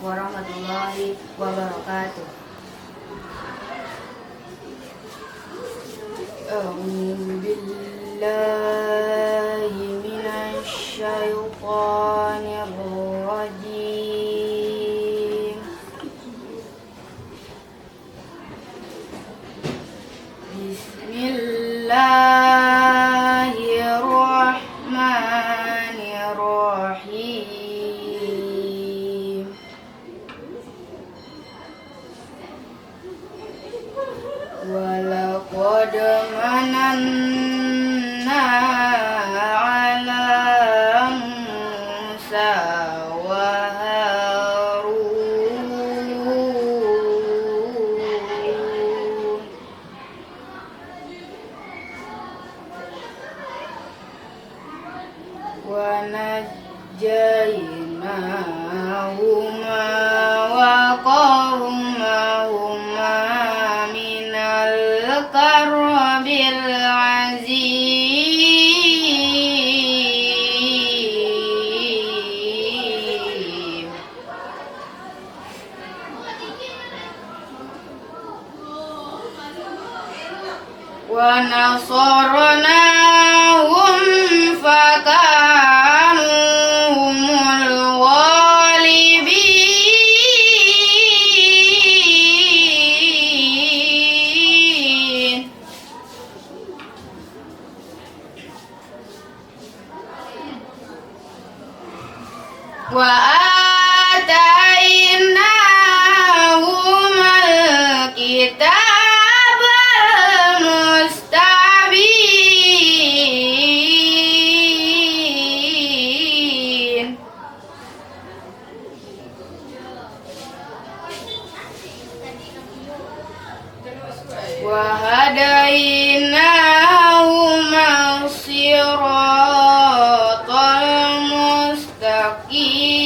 warahmatullahi wabarakatuh. A'udzu billahi minasy syaithanir rajim. Bismillahirrahmanirrahim. Walaqad mananna 'ala Musa wa Harun wa najjaynahuma wa qawmahuma minal karbil azim. Wa nasarnahum fakanu humul ghalibin. Wa atainahumal kitabal mustabin. Wa hadainahumas siratal mustaqim.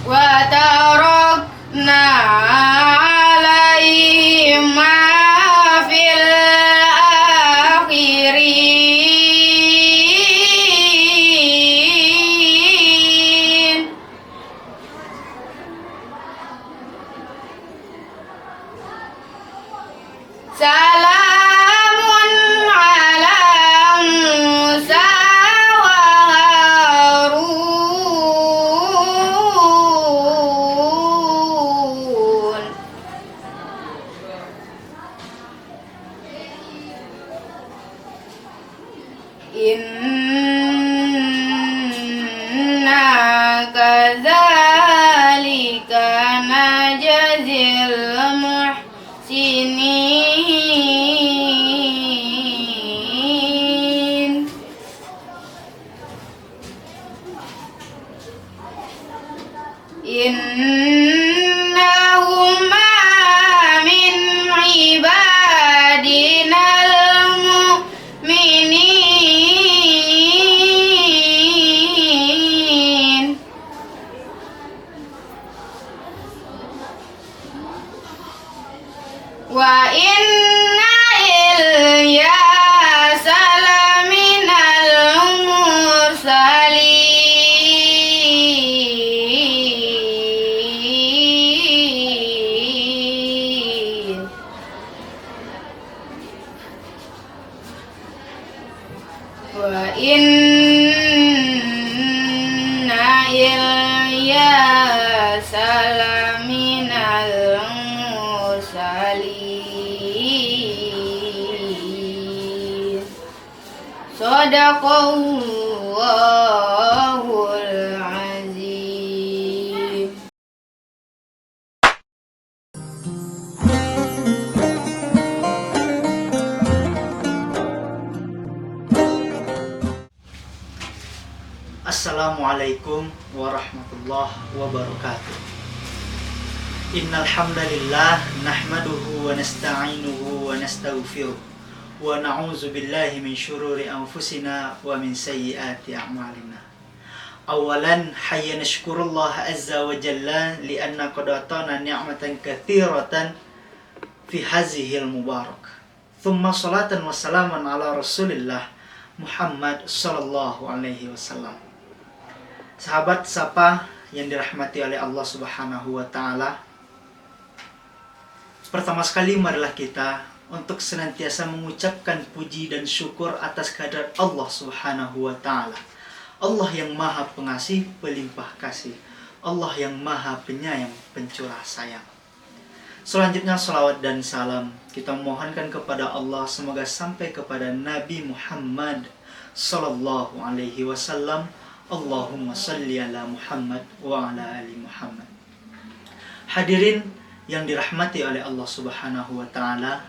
Wa tarakna 'alaihima fil akhirin. Salamun 'ala Musa wa Harun. Inna kadzalika najzil muhsinin. Innahuma min ibadinal mu'minin. Wa inna Ilyasa laminal mursalin. Wa inna Ilyasa laminal mursalin. Shadaqallahul azim. Assalamualaikum warahmatullahi wabarakatuh. Innal hamdalillah nahmaduhu wa nasta'inuhu wa nastaghfiruh wa na'udzu billahi min syururi anfusina wa min sayyiati a'malina. Awalan hayya nashkurullah azza wa jalla li'anna qad atana ni'matan katsiratan fi hazihil mubarak. Thumma salatan wa salaman ala Rasulillah Muhammad sallallahu alaihi wasallam. Sahabat sapa yang dirahmati oleh Allah Subhanahu wa taala. Pertama sekali marilah kita untuk senantiasa mengucapkan puji dan syukur atas kehadirat Allah Subhanahu wa taala. Allah yang Maha Pengasih, Pelimpah Kasih. Allah yang Maha Penyayang, Pencurah Sayang. Selanjutnya salawat dan salam kita mohonkan kepada Allah semoga sampai kepada Nabi Muhammad sallallahu alaihi wasallam. Allahumma salli ala Muhammad wa ala ali Muhammad. Hadirin yang dirahmati oleh Allah Subhanahu wa taala,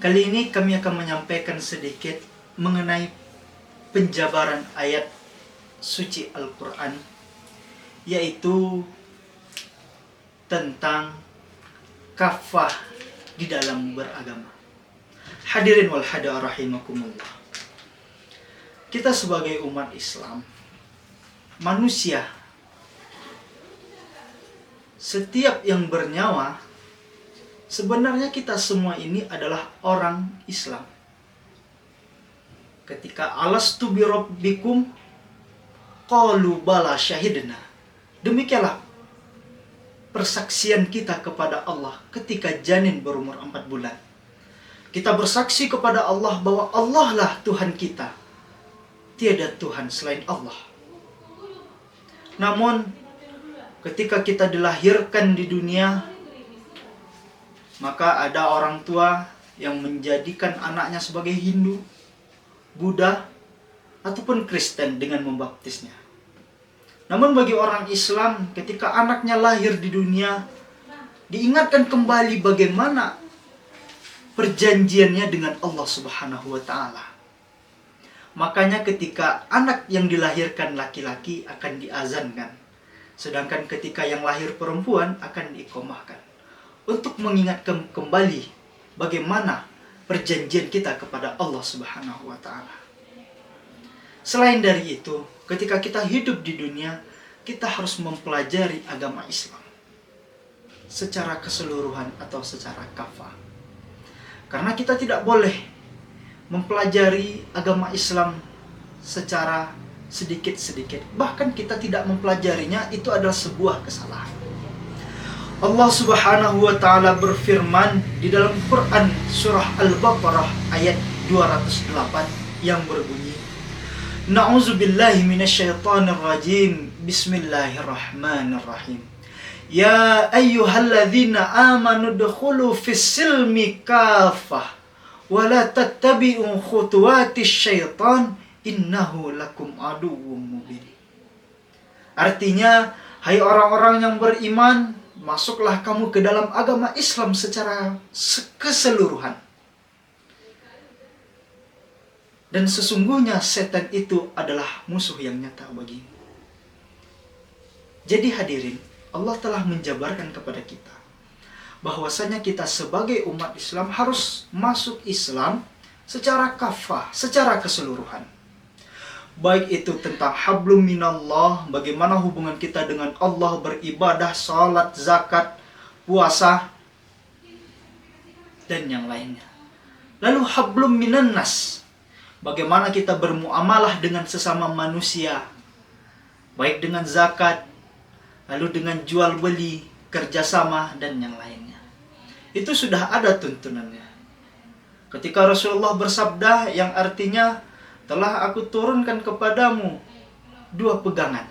kali ini kami akan menyampaikan sedikit mengenai penjabaran ayat suci Al-Qur'an, yaitu tentang kafah di dalam beragama. Hadirin wal hadirat rahimakumullah. Kita sebagai umat Islam, manusia, setiap yang bernyawa, sebenarnya kita semua ini adalah orang Islam. Ketika alastu bi rabbikum qalu bala syahidna. Demikianlah persaksian kita kepada Allah ketika janin berumur 4 bulan. Kita bersaksi kepada Allah bahwa Allah lah Tuhan kita. Tiada Tuhan selain Allah. Namun ketika kita dilahirkan di dunia, maka ada orang tua yang menjadikan anaknya sebagai Hindu, Buddha, ataupun Kristen dengan membaptisnya. Namun bagi orang Islam, ketika anaknya lahir di dunia, diingatkan kembali bagaimana perjanjiannya dengan Allah Subhanahu wa taala. Makanya ketika anak yang dilahirkan laki-laki akan diazankan, sedangkan ketika yang lahir perempuan akan diiqomahkan, untuk mengingatkan kembali bagaimana perjanjian kita kepada Allah Subhanahu wa taala. Selain dari itu, ketika kita hidup di dunia, kita harus mempelajari agama Islam secara keseluruhan atau secara kafah. Karena kita tidak boleh mempelajari agama Islam secara sedikit-sedikit. Bahkan kita tidak mempelajarinya, itu adalah sebuah kesalahan. Allah Subhanahu wa taala berfirman di dalam Quran surah Al-Baqarah ayat 208 yang berbunyi, Na'udzubillahi minasyaitonir rajim. Bismillahirrahmanirrahim. Ya ayyuhalladzina amanu dkhulu fis-silmi kafah wa la tattabi'u khutuwatis syaitan innahu lakum aduwwum mubin. Artinya, hai orang-orang yang beriman, masuklah kamu ke dalam agama Islam secara keseluruhan. Dan sesungguhnya setan itu adalah musuh yang nyata bagimu. Jadi hadirin, Allah telah menjabarkan kepada kita bahwasanya kita sebagai umat Islam harus masuk Islam secara kafah, secara keseluruhan. Baik itu tentang hablum minallah, bagaimana hubungan kita dengan Allah, beribadah, salat, zakat, puasa, dan yang lainnya. Lalu hablum minannas, bagaimana kita bermuamalah dengan sesama manusia, baik dengan zakat, lalu dengan jual beli, kerjasama, dan yang lainnya. Itu sudah ada tuntunannya. Ketika Rasulullah bersabda yang artinya, telah aku turunkan kepadamu 2 pegangan,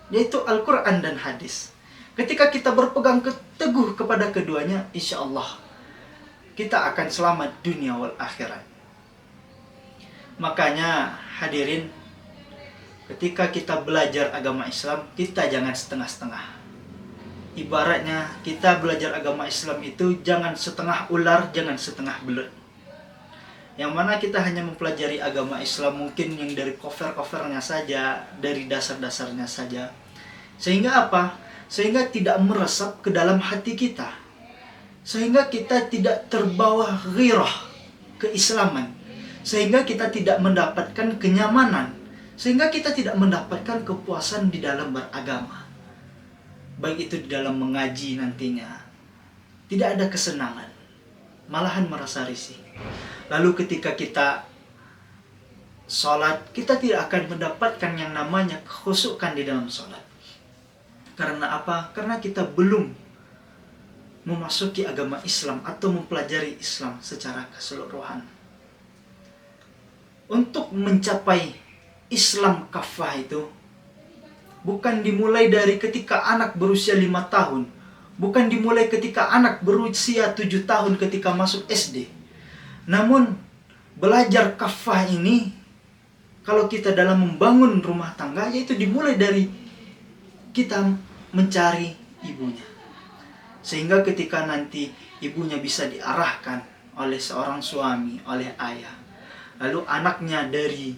yaitu Al-Quran dan hadis. Ketika kita berpegang teguh kepada keduanya, insya Allah kita akan selamat dunia wal akhirat. Makanya hadirin, ketika kita belajar agama Islam, kita jangan setengah-setengah. Ibaratnya kita belajar agama Islam itu jangan setengah ular, jangan setengah belut. Yang mana kita hanya mempelajari agama Islam mungkin yang dari cover-covernya saja, dari dasar-dasarnya saja. Sehingga apa? Sehingga tidak meresap ke dalam hati kita. Sehingga kita tidak terbawa ghirah, keislaman. Sehingga kita tidak mendapatkan kenyamanan. Sehingga kita tidak mendapatkan kepuasan di dalam beragama. Baik itu di dalam mengaji nantinya, tidak ada kesenangan, malahan merasa risih. Lalu ketika kita sholat, kita tidak akan mendapatkan yang namanya kekhusyukan di dalam sholat. Karena apa? Karena kita belum memasuki agama Islam atau mempelajari Islam secara keseluruhan. Untuk mencapai Islam kafah itu bukan dimulai dari ketika anak berusia 5 tahun, bukan dimulai ketika anak berusia 7 tahun ketika masuk SD. Namun belajar kafah ini, kalau kita dalam membangun rumah tangga, yaitu dimulai dari kita mencari ibunya. Sehingga ketika nanti ibunya bisa diarahkan oleh seorang suami, oleh ayah. Lalu anaknya dari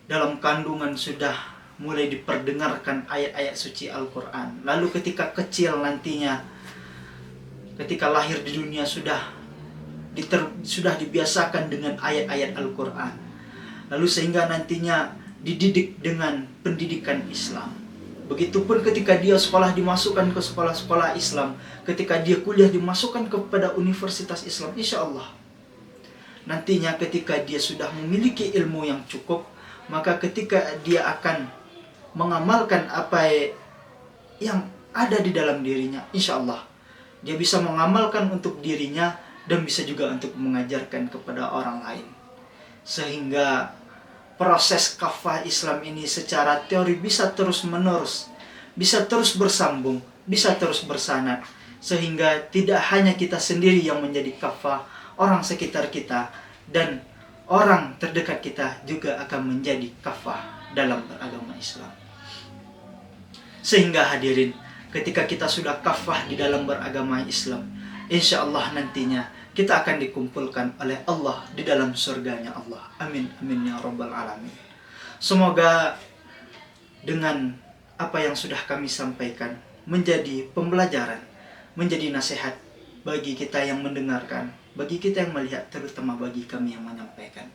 dalam kandungan sudah mulai diperdengarkan ayat-ayat suci Al-Quran. Lalu ketika kecil nantinya, ketika lahir di dunia sudah dibiasakan dengan ayat-ayat Al-Quran. Lalu sehingga nantinya dididik dengan pendidikan Islam. Begitupun ketika dia sekolah dimasukkan ke sekolah-sekolah Islam, ketika dia kuliah dimasukkan kepada universitas Islam, insya Allah nantinya ketika dia sudah memiliki ilmu yang cukup, maka ketika dia akan mengamalkan apa yang ada di dalam dirinya, insya Allah dia bisa mengamalkan untuk dirinya dan bisa juga untuk mengajarkan kepada orang lain. Sehingga proses kafah Islam ini secara teori bisa terus menerus, bisa terus bersambung, bisa terus bersanad, sehingga tidak hanya kita sendiri yang menjadi kafah, orang sekitar kita dan orang terdekat kita juga akan menjadi kafah dalam beragama Islam. Sehingga hadirin, ketika kita sudah kafah di dalam beragama Islam, insya Allah nantinya kita akan dikumpulkan oleh Allah di dalam surganya Allah. Amin, amin ya rabbal alamin. Semoga dengan apa yang sudah kami sampaikan menjadi pembelajaran, menjadi nasihat bagi kita yang mendengarkan, bagi kita yang melihat, terutama bagi kami yang menyampaikan.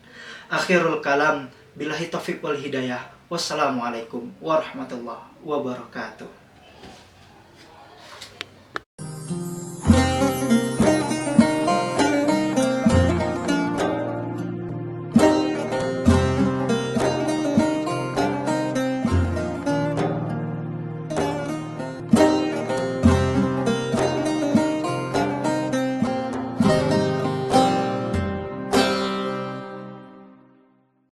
Akhirul kalam, billahi taufiq wal hidayah. Wassalamualaikum warahmatullahi wabarakatuh.